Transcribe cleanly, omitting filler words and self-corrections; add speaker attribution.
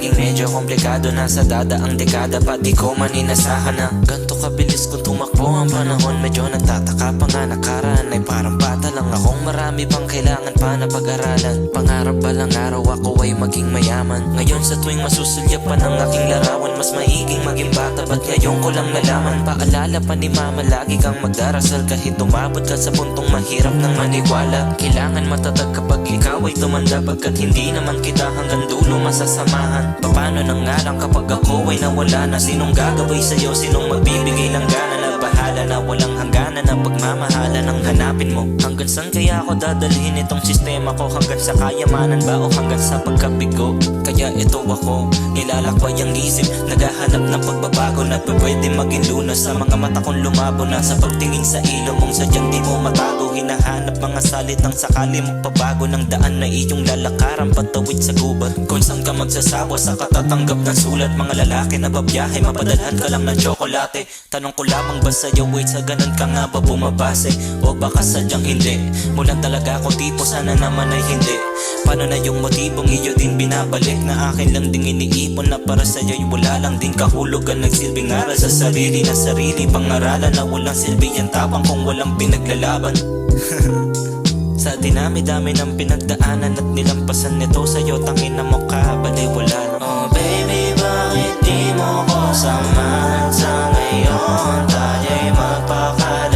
Speaker 1: naging medyo komplikado na sa dadaang dekada pa di ko man inasahan na ganto kabilis kung tumakbo ang panahon. Medyo nagtataka pa nga nakaraan ay parang bata lang akong marami pang kailangan pa na pag-aralan. Pangarap pa lang araw ako ay maging mayaman. Ngayon sa tuwing masusulyapan ang aking larawan, mas maiging maging bata, ba't ngayon ko lang nalaman? Paalala pa ni mama, lagi kang magdarasal kahit umabot ka sa puntong mahirap ng maniwala. Kailangan matatag kapag ikaw ay tumanda, pagkat hindi naman kita hanggang dulo masasamahan. Paano na nga lang kapag ako ay nawala na? Sinong gagawin sa'yo? Sinong magbibigay ng gana na bahala na walang hangganan na pagmamahala ng hanapin mo? Hanggang saan kaya ako dadalhin itong sistema ko? Hanggang sa kayamanan ba o hanggang sa pagkabigo? Kaya ito ako, nilalakbay ang isip, naghahanap ng pagbabago na pwede maging lunas sa mga mata kong lumabo na sa pagtingin sa ilaw mong sadyang di mo matago. Hinahanap mga salitang sakali mo pabago ng daan na iyong lalakaran patawid sa gubat. Kung saan ka magsasawa sa katatanggap ng sulat, mga lalaki na babiyahe mapadalhan ka lang ng tsokolate. Tanong ko lamang ba sa'yo, wait, sa ganun ka nga ba bumabase? O baka sadyang hindi? Mulan talaga ako tipo, sana naman ay hindi. Paano na yung motibong iyo din binabalik? Na akin lang ding iniipon na para sa'yo'y wala lang din kahulugan. Nagsilbing aral sa sarili na sarili pangaralan na walang silbi ang tapang kung walang pinaglalaban. Sa dinami-dami ng pinagdaanan at nilampasan nito sa'yo, tangin na mo ka, baliwala na. Oh baby, bakit di mo ko samahan sa ngayon? Tayo'y magpakalayo.